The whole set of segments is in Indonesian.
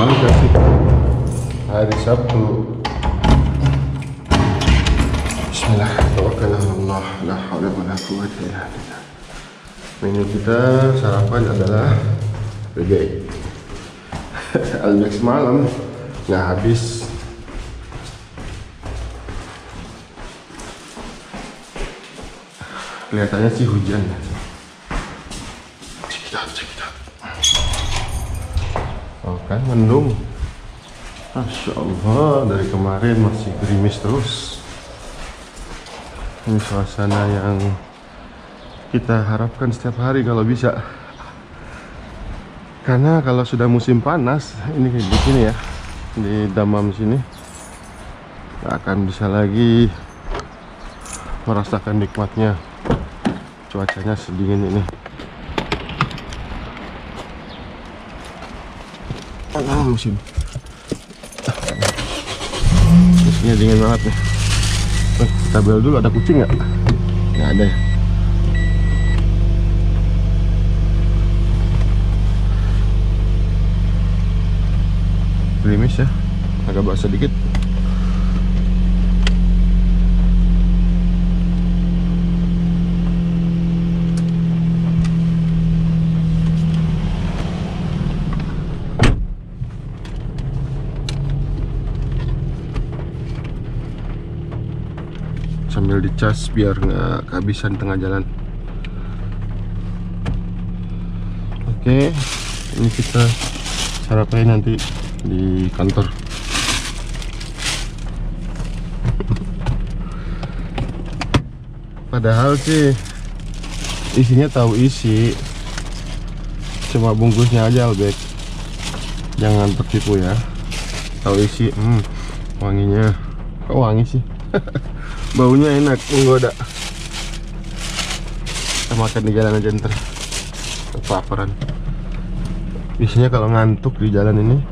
banget sih. Hari Sabtu. Bismillah, tawakkalallah, la haula wala quwwata illa billah. Menu kita sarapan adalah bebek. Almex malam nggak habis. Kelihatannya sih hujan. Cek it out. Oh kan mendung. Masya Allah, dari kemarin masih gerimis terus. Ini suasana yang kita harapkan setiap hari kalau bisa. Karena kalau sudah musim panas, ini kayak di sini ya, di Dammam sini, nggak akan bisa lagi merasakan nikmatnya cuacanya sedingin ini. Musimnya dingin banget nih. Kita bel dulu, ada kucing nggak? Nggak ada ya. Gerimis ya, agak basah dikit. Sambil dicas biar nggak kehabisan tengah jalan. Oke, ini kita sarapan nanti di kantor. Padahal sih isinya tahu isi, cuma bungkusnya aja Albek. Jangan tertipu ya. Tahu isi, wanginya. Kok wangi sih? Baunya enak, menggoda. Kita makan di jalan aja ntar. Kelaparan. Biasanya kalau ngantuk di jalan ini,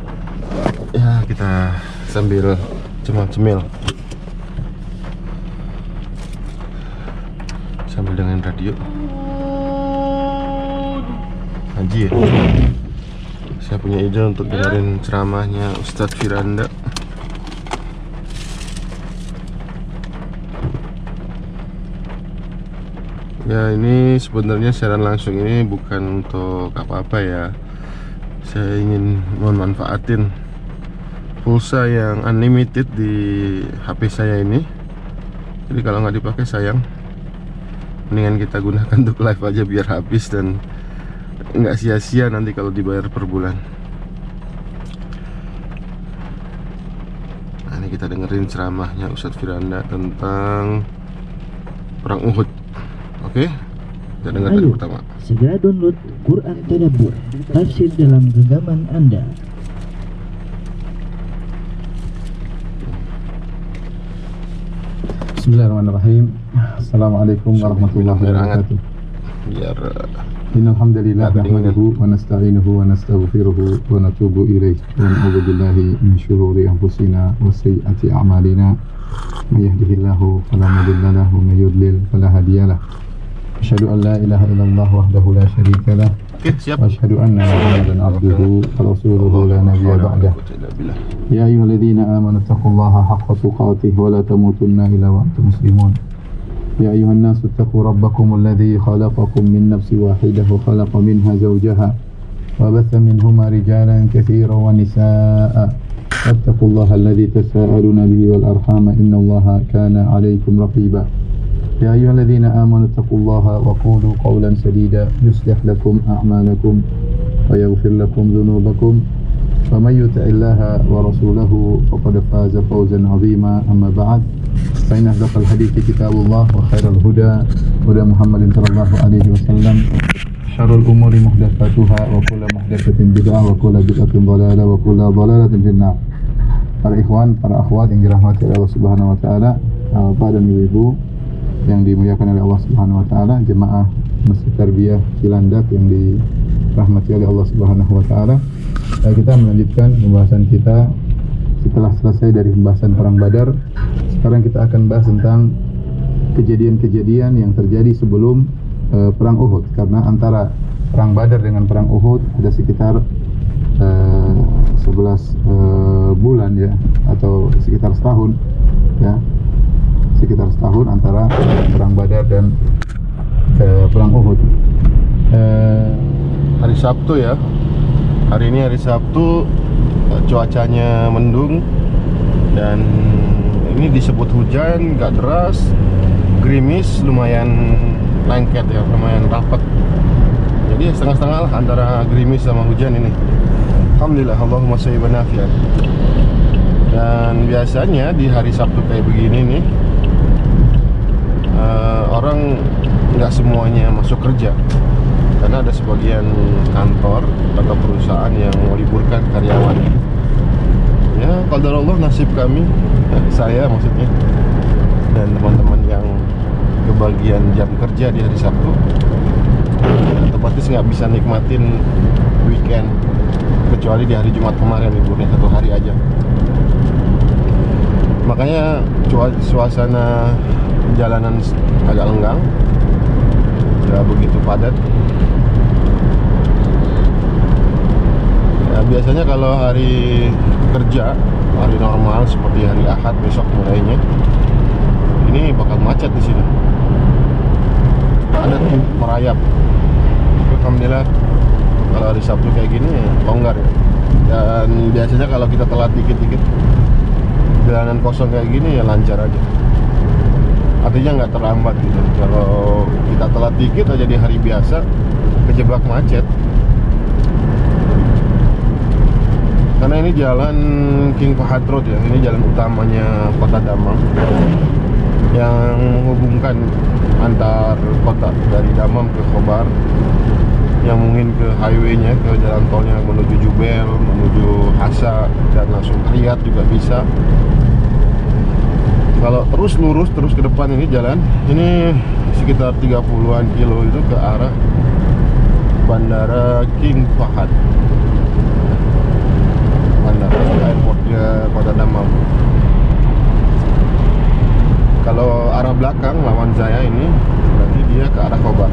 ya kita sambil cemil-cemil, sambil dengan radio. Haji ya. Saya punya ide untuk dengerin ceramahnya Ustadz Firanda. Ya, ini sebenarnya siaran langsung ini bukan untuk apa-apa ya. Saya ingin memanfaatin pulsa yang unlimited di HP saya ini. Jadi kalau nggak dipakai sayang. Mendingan kita gunakan untuk live aja biar habis dan nggak sia-sia nanti kalau dibayar per bulan. Nah, ini kita dengerin ceramahnya Ustadz Firanda tentang perang Uhud. Oke, kita dengar dari pertama. Segera download Quran Tadabbur, tafsir dalam genggaman Anda. Bismillahirrahmanirrahim. Assalamualaikum warahmatullahi wabarakatuh. Biar Innal hamdalillah nahmaduhu wa nasta'inuhu wa nastaghfiruhu wa natubu ilaih wa na'udzu billahi min syururi anfusina wa sayyiati a'malina. May yahdihillahu fala mudilla lahu wa may yudlil fala hadiyalah. Asyhadu an la ilaha illallah wahdahu la syarika lah. Wa asyhadu anna Muhammadan abduhu wa rasuluhu la nabiyya ba'dah. Ya ayyuhalladzina amanu taqullaha haqqa tuqatih wa la tamutunna illa wa antum muslimun. يا أيها الناس اتقوا ربكم الذي خلقكم من نفس واحدة وخلق منها زوجها وبث منهما رجالا كثيرا ونساء واتقوا الله الذي تساءلون به والأرحام إن الله كان عليكم رقيبا يا أيها الذين آمنوا اتقوا الله وقولوا قولا سديدا يصلح لكم أعمالكم ويغفر لكم ذنوبكم ومن يطع الله ورسوله فقد فاز فوزا عظيما أما بعد فإن أصدق الحديث كتاب الله وخير الهدى هدى محمد صلى الله عليه وسلم شر الأمور محدثاتها وكل محدثة بدعة وكل بدعة ضلالة وكل ضلالة في النار. Para ikhwan, para akhwat yang dirahmati oleh Allah Subhanahu wa taala, Bapak dan Ibu yang dimuliakan oleh Allah Subhanahu wa taala, jemaah Masjid Tarbiyah Cilandak yang dirahmati oleh Allah Subhanahu wa taala. Kita melanjutkan pembahasan kita setelah selesai dari pembahasan perang Badar. Sekarang kita akan bahas tentang kejadian-kejadian yang terjadi sebelum perang Uhud. Karena antara perang Badar dengan perang Uhud ada sekitar 10 11 bulan ya, atau sekitar setahun ya, sekitar setahun antara perang Badar dan perang Uhud. Hari Sabtu ya, hari ini hari Sabtu, cuacanya mendung dan ini disebut hujan, nggak deras, gerimis, lumayan lengket ya, lumayan rapat. Jadi setengah-setengah lah antara gerimis sama hujan ini. Alhamdulillah, Allahumma shayyiban nafi'an. Dan biasanya di hari Sabtu kayak begini nih, orang nggak semuanya masuk kerja, karena ada sebagian kantor atau perusahaan yang meliburkan karyawannya. Ya, qadarullah, nasib kami, saya maksudnya, dan teman-teman yang kebagian jam kerja di hari Sabtu, otomatis nggak bisa nikmatin weekend, kecuali di hari Jumat kemarin liburnya 1 hari aja. Makanya suasana jalanan agak lenggang, nggak begitu padat. Ya, biasanya kalau hari kerja, hari normal seperti hari Ahad besok mulainya, ini bakal macet di sini. Ada tuh merayap. Alhamdulillah, kalau hari Sabtu kayak gini longgar ya. Dan biasanya kalau kita telat dikit-dikit, jalanan kosong kayak gini ya lancar aja. Artinya nggak terlambat gitu. Kalau kita telat dikit aja di hari biasa, kejebak macet. Karena ini jalan King Fahad Road ya, ini jalan utamanya Kota Damam yang menghubungkan antar kota dari Damam ke Khobar, yang mungkin ke highway-nya, ke jalan tolnya menuju Jubel, menuju Hasa, dan langsung Riyadh juga bisa. Kalau terus lurus terus ke depan ini jalan, ini sekitar 30-an kilo itu ke arah Bandara King Fahad, bandara airportnya Kota Damam. Kalau arah belakang lawan saya ini, berarti dia ke arah Khobar.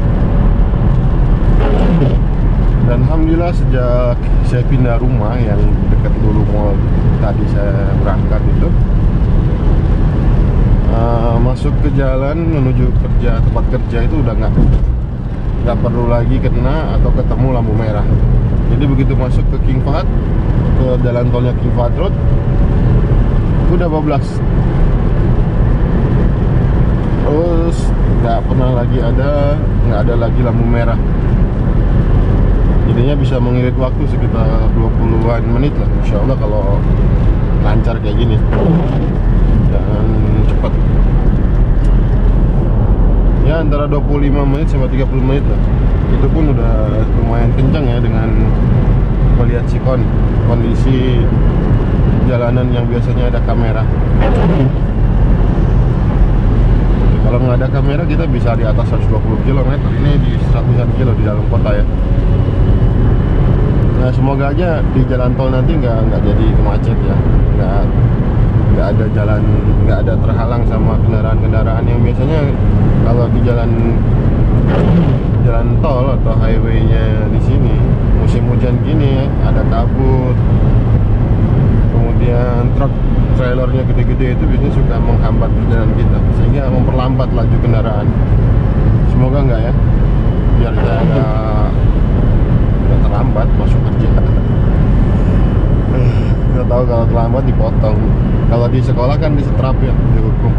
Dan alhamdulillah sejak saya pindah rumah yang dekat dulu mall tadi saya berangkat itu, masuk ke jalan menuju kerja, tempat kerja itu udah nggak perlu lagi kena atau ketemu lampu merah. Jadi begitu masuk ke King Fahad, ke jalan tolnya King Fahad Road, udah bablas. Terus nggak ada lagi lampu merah. Jadinya bisa mengirit waktu sekitar 20-an menit lah, insya Allah, kalau lancar kayak gini dan cepat. Ya antara 25 menit sampai 30 menit lah. Itu pun udah lumayan kencang ya, dengan melihat kondisi jalanan yang biasanya ada kamera. Kalau nggak ada kamera kita bisa di atas 120 km, ini di 100-an kilo di dalam kota ya. Nah, semoga aja di jalan tol nanti nggak jadi macet ya, nggak ada jalan, nggak ada terhalang sama kendaraan-kendaraan yang biasanya kalau di jalan tol atau highway-nya di sini musim hujan gini ada kabut, kemudian truk trailernya gede-gede itu biasanya suka menghambat perjalanan kita sehingga memperlambat laju kendaraan. Semoga enggak ya, biar saya nggak terlambat masuk kerja. Nggak tahu kalau terlambat dipotong. Kalau di sekolah kan disetrap ya, dihukum.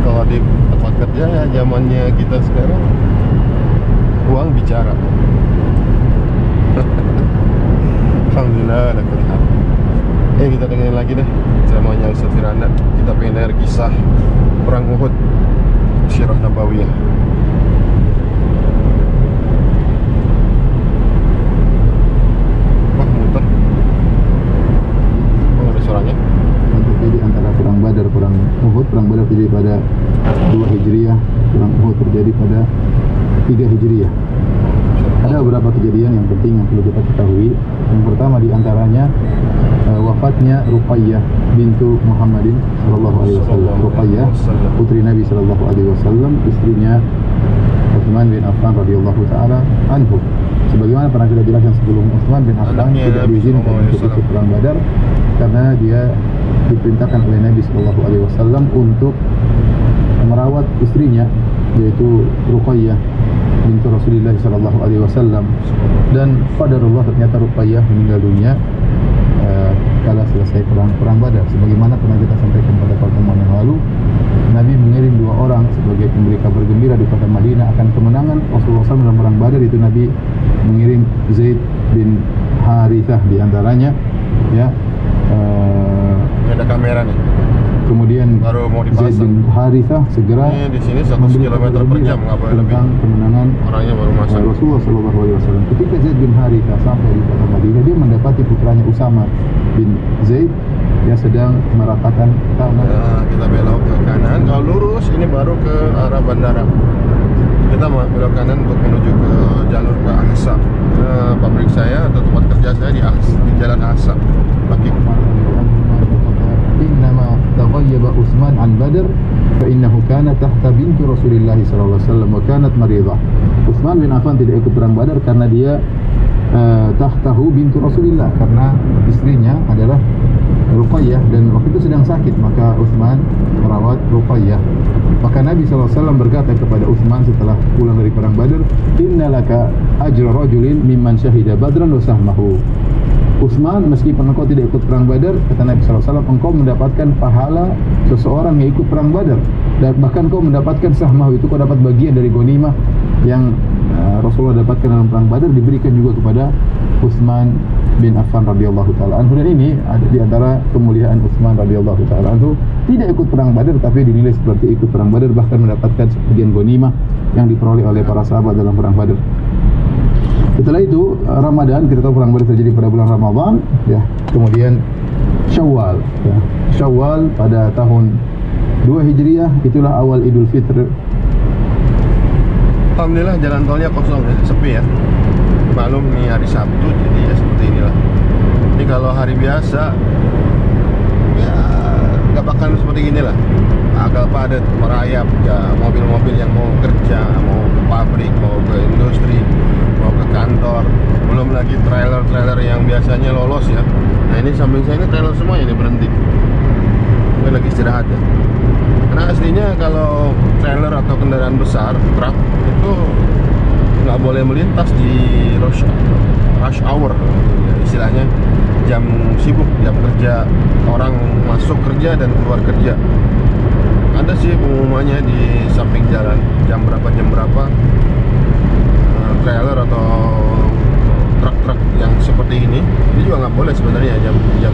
Kalau di tempat kerja ya zamannya kita sekarang, uang bicara. Alhamdulillah ada kelihatan. Kita dengerin lagi deh ceramahnya Ustaz Firanda. Kita pengen dengar kisah perang Uhud, Sirah Nabawiyah. Muter. Ada suaranya. Jadi antara perang Badar, perang Uhud, perang Badar terjadi pada 2 Hijriah, perang Uhud terjadi pada 3 Hijriah. Ada beberapa kejadian yang penting yang perlu kita ketahui. Yang pertama diantaranya wafatnya Ruqayyah bintu Muhammadin sallallahu alaihi wasallam. Ruqayyah putri Nabi sallallahu alaihi wasallam, istrinya Utsman bin Affan radhiyallahu taala anhu. Sebagaimana pernah kita jelaskan sebelum, Utsman bin Affan Anaknya tidak Nabi diizinkan SAW. untuk ikut perang Badar karena dia diperintahkan oleh Nabi SAW untuk merawat istrinya, yaitu Ruqayyah binti Rasulullah SAW. Dan qadarullah, ternyata Ruqayyah meninggal dunia kala selesai perang Badar. Sebagaimana pernah kita sampaikan pada pertemuan yang lalu, Nabi mengirim 2 orang sebagai pemberi kabar gembira di kota Madinah akan kemenangan Rasulullah SAW dalam perang Badar. Itu Nabi mengirim Zaid bin Harithah di antaranya, ya. Ini ada kamera nih. Kemudian Baru mau Zaid dipasang. bin Harithah segera Ini di sini 100 memberi km kabar per gembira jam, nggak boleh lebih. tentang kemenangan Orangnya baru masuk. Rasulullah SAW. Ketika Zaid bin Harithah sampai di kota Madinah, dia mendapati putranya Usama bin Zaid yang sedang meratakan tanah. Ya, kita belok ke kanan. Kalau lurus ini baru ke arah bandara. Kita mau belok kanan untuk menuju ke jalur ke Ahsa. Pabrik saya atau tempat kerja saya di Jalan Ahsa. Laki. Innama taghayyaba Utsman an Badr fa innahu kana tahta binti Rasulillah sallallahu alaihi wasallam wa kanat maridah. Utsman bin Affan tidak ikut perang Badar karena dia tahtahu bintu Rasulillah, karena istrinya adalah Ruqayyah dan waktu itu sedang sakit, maka Utsman merawat Ruqayyah. Maka Nabi SAW berkata kepada Utsman setelah pulang dari perang Badar, innalaka ajra rajulin mimman syahida badran wa sahmahu. Utsman, meskipun engkau tidak ikut perang Badar, kata Nabi SAW, engkau mendapatkan pahala seseorang yang ikut perang Badar, dan bahkan kau mendapatkan sahmahu, itu kau dapat bagian dari ghanimah yang Rasulullah dapatkan dalam perang Badar, diberikan juga kepada Utsman bin Affan radhiyallahu taala anhu. Dan ini ada di antara kemuliaan Utsman radhiyallahu taala anhu, tidak ikut perang Badar tapi dinilai seperti ikut perang Badar, bahkan mendapatkan sebagian ghanimah yang diperoleh oleh para sahabat dalam perang Badar. Setelah itu Ramadan, kita tahu perang Badar terjadi pada bulan Ramadan, ya. Kemudian Syawal, ya. Syawal pada tahun 2 Hijriah, itulah awal Idul Fitr. Alhamdulillah jalan tolnya kosong ya, sepi ya. Maklum nih hari Sabtu, jadi ya seperti inilah. Ini kalau hari biasa ya nggak bakal seperti gini lah. Agak padat, merayap ya, mobil-mobil yang mau kerja, mau ke pabrik, mau ke industri, mau ke kantor. Belum lagi trailer-trailer yang biasanya lolos ya. Nah ini samping saya ini trailer semuanya nih berhenti. Mungkin lagi istirahat ya. Karena aslinya kalau trailer atau kendaraan besar, truk itu nggak boleh melintas di rush hour, istilahnya jam sibuk, jam kerja orang masuk kerja dan keluar kerja. Ada sih pengumumannya di samping jalan jam berapa trailer atau truk-truk yang seperti ini juga nggak boleh sebenarnya jam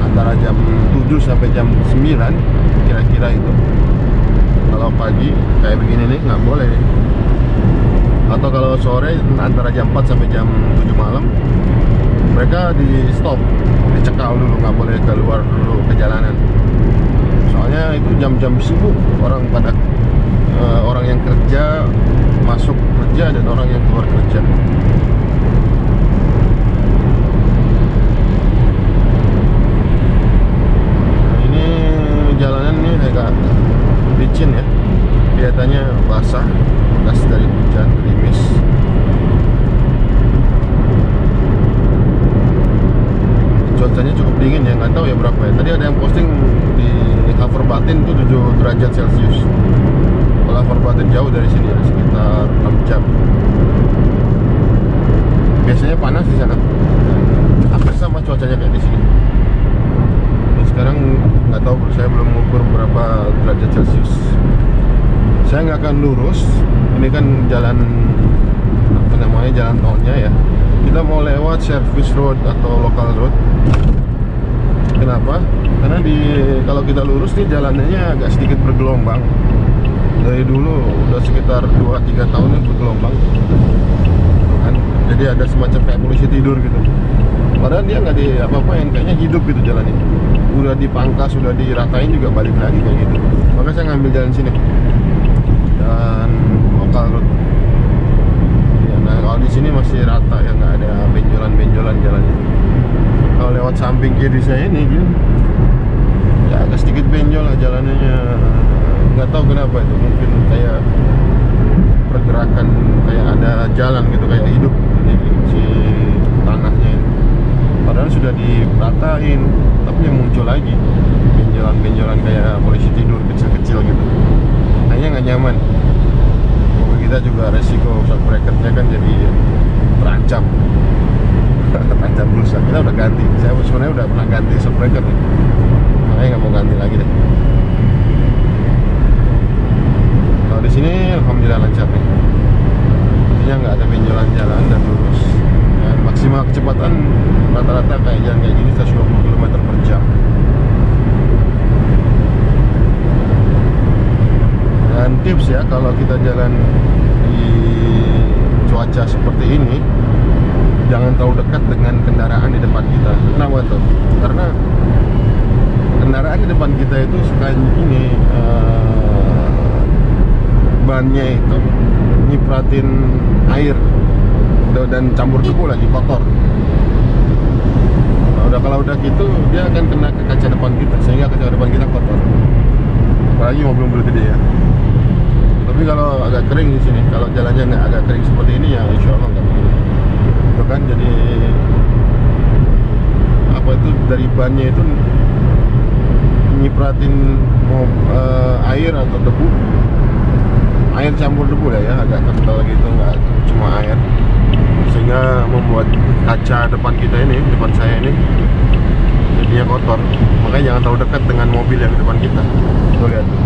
antara jam 7 sampai jam 9 kira-kira itu. Kalau pagi kayak begini nih nggak boleh nih. Atau kalau sore antara jam 4 sampai jam 7 malam mereka di stop, dicekal dulu, nggak boleh keluar dulu ke jalanan. Soalnya itu jam-jam sibuk, orang pada orang yang kerja masuk kerja dan orang yang keluar kerja. Jalanan ini agak licin ya, kelihatannya basah bekas dari hujan gerimis. Cuacanya cukup dingin ya, nggak tahu ya berapa ya. Tadi ada yang posting di Kafur Batin itu 7 derajat Celcius. Kalau Kafur Batin jauh dari sini ya, sekitar 6 jam. Biasanya panas di sana. Hampir sama cuacanya kayak di sini. Sekarang nggak tahu, saya belum mengukur berapa derajat Celcius. Saya nggak akan lurus, ini kan jalan apa namanya, jalan tolnya ya. Kita mau lewat service road atau local road. Kenapa? Karena kalau kita lurus nih jalanannya agak sedikit bergelombang. Dari dulu udah sekitar 2-3 tahun ini bergelombang kan? Jadi ada semacam kayak polisi tidur gitu. Padahal dia nggak apa-apain, kayaknya hidup gitu jalan ini. Udah dipangkas, udah diratain juga balik lagi kayak gitu. Maka saya ngambil jalan sini, dan local road. Ya, nah kalau di sini masih rata ya, nggak ada benjolan-benjolan jalannya. Kalau lewat samping kiri saya ini gitu, ya agak sedikit benjol lah jalannya. Nggak tahu kenapa itu, mungkin kayak pergerakan, kayak ada jalan gitu, kayak hidup. padahal sudah diratain, tapi yang muncul lagi benjolan-benjolan kayak polisi tidur kecil-kecil gitu. Kayaknya nggak nyaman. Mobil kita juga resiko shock bracket-nya kan jadi terancam. Terancam rusak. Kita udah ganti. Saya sebenarnya udah pernah ganti shock breaker nih. Makanya nggak mau ganti lagi deh. Kalau di sini alhamdulillah lancar nih. Artinya nggak ada benjolan jalan dan lurus. Dan maksimal kecepatan rata-rata kayak jalan kayak gini 120 km per jam. Dan tips ya, kalau kita jalan di cuaca seperti ini, jangan terlalu dekat dengan kendaraan di depan kita. Kenapa tuh? Karena kendaraan di depan kita itu suka ini bannya itu nyipratin air dan campur debu lagi, kotor. Kalau udah gitu dia akan kena ke kaca depan kita, sehingga kaca depan kita kotor. Apalagi mobil-mobil gede ya. Tapi kalau agak kering di sini, kalau jalannya nggak agak kering seperti ini ya insya Allah nggak begini. Itu kan jadi apa itu dari bannya itu nyipratin air atau debu, air campur debu lah ya, agak kental gitu, nggak cuma air, sehingga membuat kaca depan kita ini, depan saya ini jadinya kotor. Makanya jangan terlalu dekat dengan mobil yang di depan kita. Tuh lihat tuh.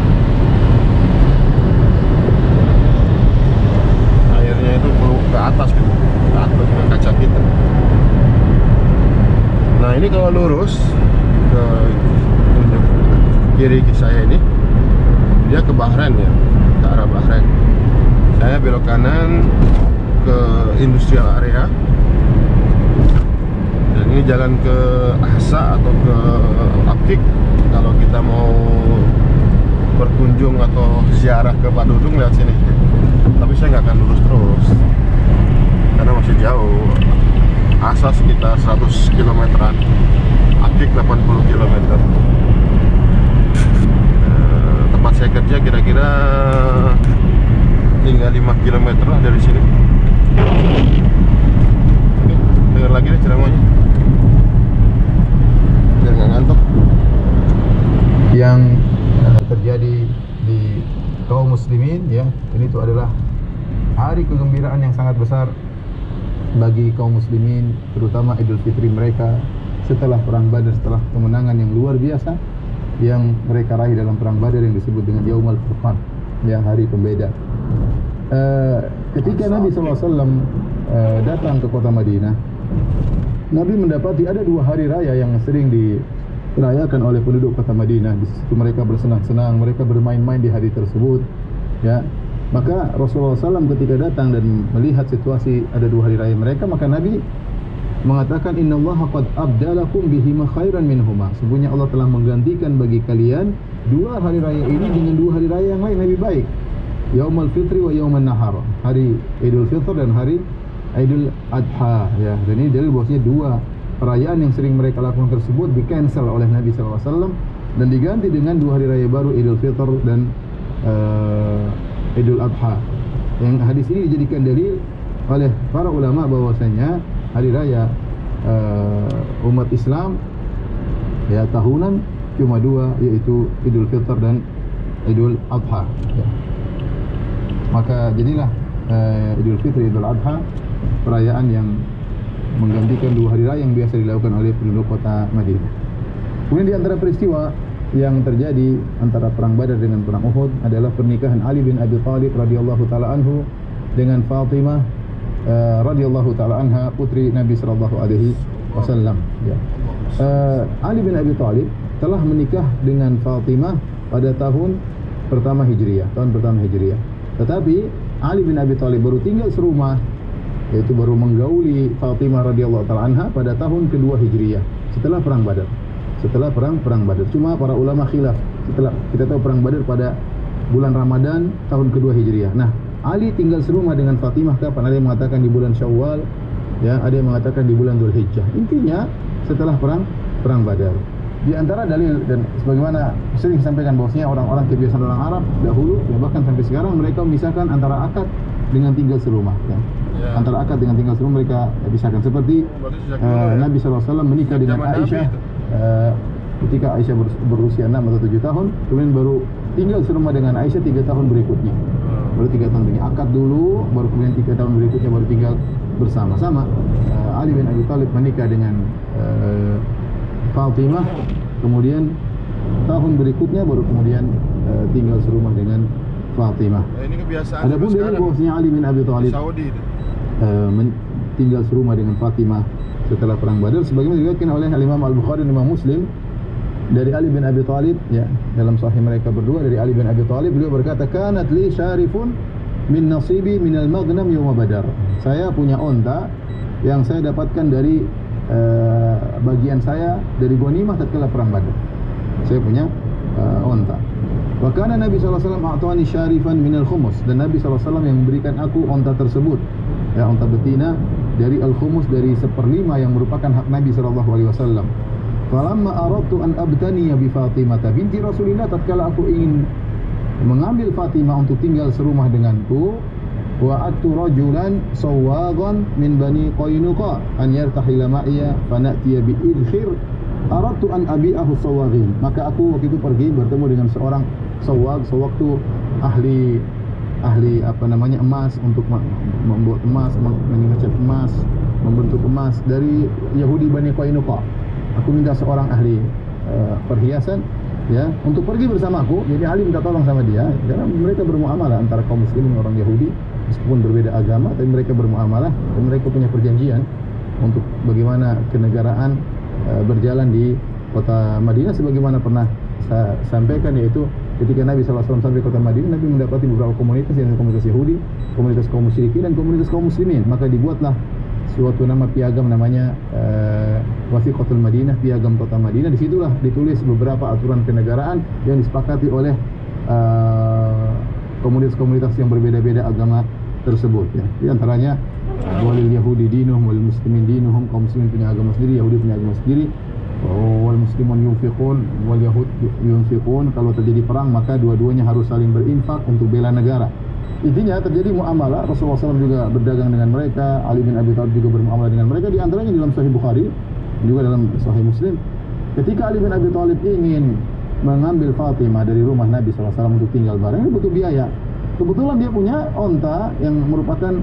Airnya itu perlu ke atas gitu, ke atas dengan kaca kita. Nah ini kalau lurus ke kiri saya ini, dia ke Bahrain ya, ke arah Bahrain. Saya belok kanan ke industrial area. Dan ini jalan ke Ahsa atau ke Apkik kalau kita mau berkunjung atau ziarah ke Pak Dudung lewat sini. Tapi saya nggak akan lurus terus karena masih jauh. Ahsa sekitar 100 km-an, Apkik 80 km. Tempat saya kerja kira-kira tinggal 5 km lah dari sini. Oke, dengar lagi deh ceramahnya biar nggak ngantuk. Yang terjadi di kaum muslimin ya, ini itu adalah hari kegembiraan yang sangat besar bagi kaum muslimin, terutama Idul Fitri mereka setelah perang Badar, setelah kemenangan yang luar biasa yang mereka raih dalam perang Badar yang disebut dengan Yaumul Furqan, ya, hari pembeda. Ketika Nabi SAW datang ke kota Madinah, Nabi mendapati ada dua hari raya yang sering dirayakan oleh penduduk kota Madinah. Di situ mereka bersenang-senang, mereka bermain-main di hari tersebut, ya. Maka Rasulullah SAW ketika datang dan melihat situasi ada dua hari raya mereka, maka Nabi mengatakan, Innallaha qad abdalakum bihima khairan minhuma. Sesungguhnya Allah telah menggantikan bagi kalian dua hari raya ini dengan dua hari raya yang lain lebih baik. Yaumul Fitri wa Yaumun Nahar, hari Idul Fitr dan hari Idul Adha, ya. Dan ini dalil bahwasanya dua perayaan yang sering mereka lakukan tersebut di-cancel oleh Nabi SAW dan diganti dengan dua hari raya baru, Idul Fitr dan Idul Adha. Yang hadis ini dijadikan dalil oleh para ulama bahwasanya hari raya umat Islam ya tahunan cuma dua, yaitu Idul Fitr dan Idul Adha, ya. Maka jadilah Idul Fitri, Idul Adha perayaan yang menggantikan dua hari raya yang biasa dilakukan oleh penduduk kota Madinah. Kemudian di antara peristiwa yang terjadi antara perang Badar dengan perang Uhud adalah pernikahan Ali bin Abi Thalib radhiyallahu taala anhu dengan Fatimah radhiyallahu taala anha, putri Nabi sallallahu alaihi wasallam, ya. Ali bin Abi Thalib telah menikah dengan Fatimah pada tahun pertama Hijriah, Tetapi Ali bin Abi Thalib baru tinggal serumah, yaitu baru menggauli Fatimah radhiyallahu taala anha pada tahun kedua Hijriah setelah perang Badar. Cuma para ulama khilaf. Setelah kita tahu perang Badar pada bulan Ramadan tahun kedua Hijriah. Nah, Ali tinggal serumah dengan Fatimah kapan? Ada yang mengatakan di bulan Syawal, ya, ada yang mengatakan di bulan Dzulhijjah. Intinya setelah perang Badar. Di antara dalil dan sebagaimana sering disampaikan bahwasanya orang-orang kebiasaan orang Arab dahulu, ya bahkan sampai sekarang mereka memisahkan antara akad dengan tinggal serumah, ya. Ya. Antara akad dengan tinggal serumah mereka pisahkan. Seperti Berarti sejak dulu ya? Nabi SAW menikah dengan Zaman Nabi Aisyah itu. ketika Aisyah berusia 6 atau 7 tahun, kemudian baru tinggal serumah dengan Aisyah 3 tahun berikutnya. Baru 3 tahun ini akad dulu, baru kemudian 3 tahun berikutnya baru tinggal bersama-sama. Ali bin Abi Thalib menikah dengan Fatimah, kemudian tahun berikutnya baru kemudian tinggal serumah dengan Fatimah. Ini kebiasaan Adapun dari bahwasanya Ali bin Abi di Thalib Saudi itu. tinggal serumah dengan Fatimah setelah perang Badar, sebagaimana diriwayatkan oleh Imam Al-Bukhari dan Imam Muslim dari Ali bin Abi Thalib, ya, dalam sahih mereka berdua dari Ali bin Abi Thalib, beliau berkata, "Kanat li syarifun min nasibi min al-maghnam yawm Badar." Saya punya onta yang saya dapatkan dari bagian saya dari ghanimah tatkala perang Badar. Saya punya onta. Wa kana Nabi sallallahu alaihi wasallam a'tani syarifan min al-khumus, dan Nabi sallallahu alaihi wasallam yang memberikan aku onta tersebut, ya, onta betina dari al-khumus, dari 1/5 yang merupakan hak Nabi sallallahu alaihi wasallam. Falamma aradtu an abtaniya bi Fatimah binti Rasulillah, tatkala aku ingin mengambil Fatimah untuk tinggal serumah denganku, wa'adtu rajulan sawwagan min bani Qainuqa an yartahila ma'iya fanatiya bi idkhir aradtu an abi'ahu sawwagin. Maka aku waktu itu pergi bertemu dengan seorang sawwag. Sawwag itu ahli emas, untuk membuat emas, mengecat emas, membentuk emas dari Yahudi Bani Qainuqa. Aku minta seorang ahli perhiasan, ya, untuk pergi bersamaku. Jadi Ali minta tolong sama dia, karena mereka bermuamalah antara kaum muslimin dan orang Yahudi, meskipun berbeda agama, tapi mereka bermuamalah dan mereka punya perjanjian untuk bagaimana kenegaraan berjalan di kota Madinah, sebagaimana pernah saya sampaikan, yaitu ketika Nabi SAW sampai kota Madinah, Nabi mendapati beberapa komunitas, yaitu komunitas Yahudi, komunitas kaum musyrikin, dan komunitas kaum muslimin. Maka dibuatlah suatu nama piagam, namanya Wathiqatul Madinah, piagam kota Madinah. Disitulah ditulis beberapa aturan kenegaraan yang disepakati oleh komunitas-komunitas yang berbeda-beda agama tersebut, ya. Di antaranya walil Yahudi dinuhum wal muslimin dinuhum, kaum muslimin punya agama sendiri, Yahudi punya agama sendiri. Wal muslimun yunfiqun wal yahud yunfiqun, kalau terjadi perang maka dua-duanya harus saling berinfak untuk bela negara. Intinya terjadi muamalah. Rasulullah SAW juga berdagang dengan mereka, Ali bin Abi Thalib juga bermuamalah dengan mereka. Di antaranya dalam Sahih Bukhari, juga dalam Sahih Muslim, ketika Ali bin Abi Thalib ingin mengambil Fatimah dari rumah Nabi SAW untuk tinggal bareng, ini butuh biaya. Kebetulan dia punya onta yang merupakan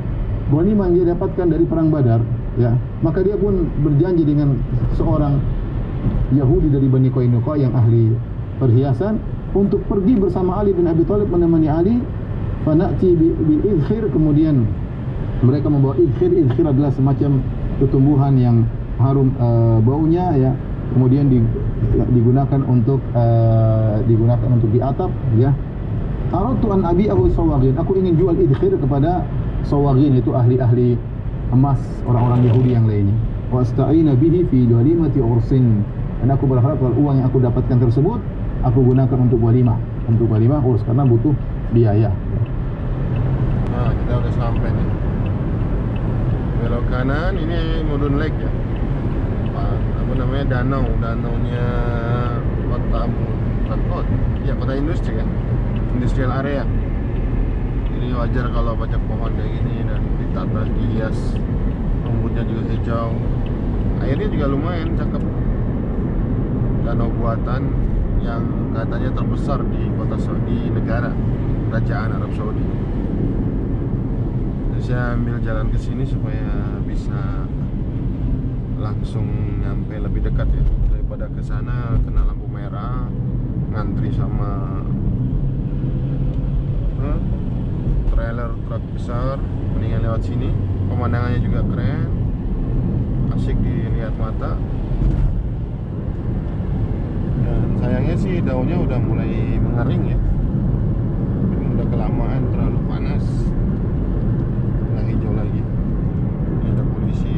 ghanimah yang dia dapatkan dari perang Badar, ya. Maka dia pun berjanji dengan seorang Yahudi dari Bani Qainuqa yang ahli perhiasan untuk pergi bersama Ali bin Abi Thalib, menemani Ali. Fana'ti bi idkhir, kemudian mereka membawa idkhir. Idkhir adalah semacam tumbuhan yang harum baunya, ya. Kemudian digunakan untuk di atap, ya. Aradtu an abi'ahu sawagin, aku ingin jual idkhir kepada sawagin, itu ahli-ahli emas, orang-orang Yahudi yang lainnya. Wa asta'ina bihi fi walimati ursin, dan aku berharap kalau uang yang aku dapatkan tersebut aku gunakan untuk walimah urs, karena butuh biaya. Nah, kita udah sampai nih. Belok kanan, ini Mudun Lake, ya. Apa namanya, danaunya kota industri, ya, industrial area. Jadi wajar kalau banyak pohon kayak gini dan ditata, dihias, rumputnya juga hijau, airnya juga lumayan cakep. Danau buatan yang katanya terbesar di kota Saudi, negara kerajaan Arab Saudi. Jadi saya ambil jalan ke sini supaya bisa langsung nyampe lebih dekat, ya, daripada ke sana kena lampu merah, ngantri sama trailer truk besar. Mendingan lewat sini, pemandangannya juga keren, asik dilihat mata. Dan sayangnya sih daunnya udah mulai mengering, ya. Ini udah kelamaan, terlalu panas. Udah hijau lagi. Ini ada polisi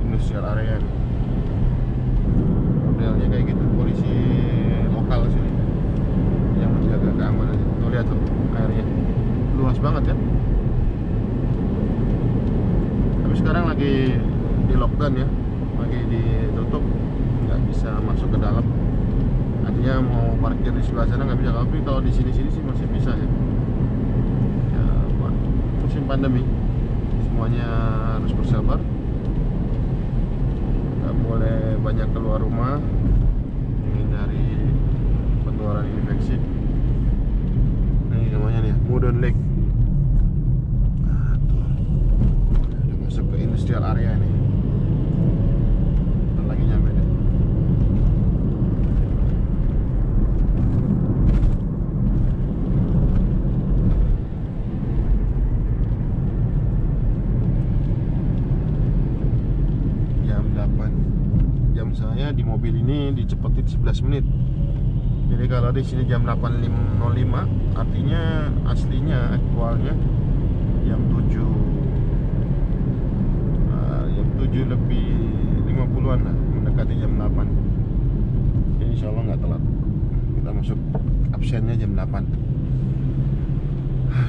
industrial area nih. Modelnya kayak gitu, polisi lokal sini yang menjaga keamanan. Tuh lihat tuh airnya, luas banget, ya. Tapi sekarang lagi di lockdown, ya, lagi ditutup, nggak bisa masuk ke dalam. Artinya mau parkir di sebelah sana nggak bisa, tapi kalau di sini sih masih bisa, ya. Ya, musim pandemi semuanya harus bersabar, nggak boleh banyak keluar rumah, menghindari penularan infeksi. Ini namanya nih Mudon Lake. Nah, tuh. Udah masuk ke industrial area nih. Bentar lagi nyampe deh. Jam saya di mobil ini dicepetin 11 menit. Jadi kalau di sini jam 8.05, artinya aslinya aktualnya jam 7 jam 7 lebih 50-an lah, mendekati jam 8. Jadi insya Allah nggak telat. Kita masuk absennya jam 8.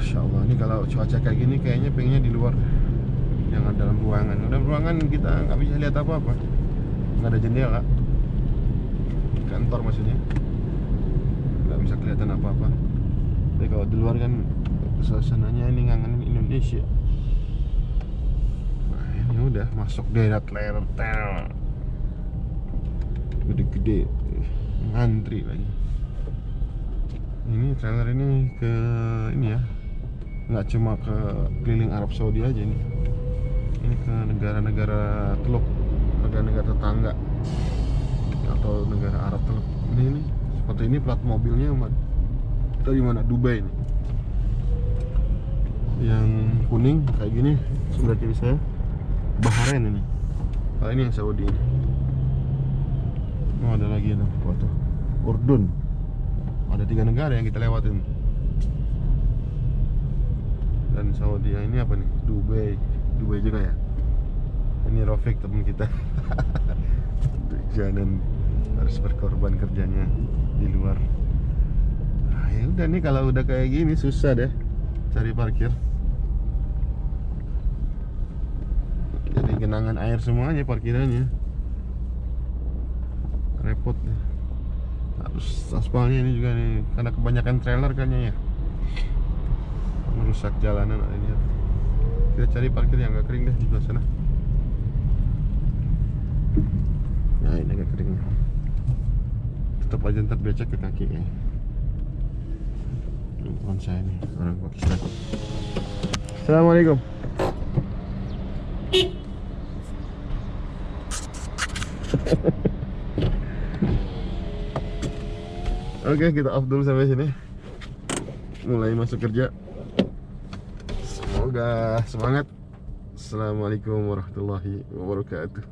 Insya Allah. Ini kalau cuaca kayak gini kayaknya pengennya di luar, jangan dalam ruangan. Dalam ruangan kita nggak bisa lihat apa-apa, nggak ada jendela, kantor maksudnya, nggak bisa kelihatan apa-apa. Tapi kalau di luar kan suasananya ini ngangenin Indonesia. Nah, ini udah masuk daerah trailer gede-gede, ngantri lagi. Ini trailer ini ke ini ya, nggak cuma ke keliling Arab Saudi aja nih, ini ke negara-negara Teluk, negara-negara tetangga atau negara Arab Teluk. Ini seperti ini plat mobilnya dari mana? Dubai nih. Yang kuning kayak gini sebelah kiri saya Bahrain ini. Kalau ini yang Saudi ini. Oh, ada lagi nih foto Urdun. Ada 3 negara yang kita lewatin. Dan Saudi ini apa nih? Dubai juga ya. Ini Rafiq teman kita. Jangan harus berkorban kerjanya di luar. Nah, ya udah nih, kalau udah kayak gini susah deh cari parkir. Jadi genangan air semuanya parkirannya. Repot nih. Harus aspalnya ini juga nih, karena kebanyakan trailer kayaknya ya, merusak jalanan ini. Kita cari parkir yang agak kering deh di sebelah sana. Nah, ini agak kering. Tetap aja ntar becek ke kaki kayaknya. Ini teman saya nih, orang Pakistan. Assalamualaikum. Oke, kita off dulu sampai sini. Mulai masuk kerja. Semoga semangat. Assalamualaikum warahmatullahi wabarakatuh.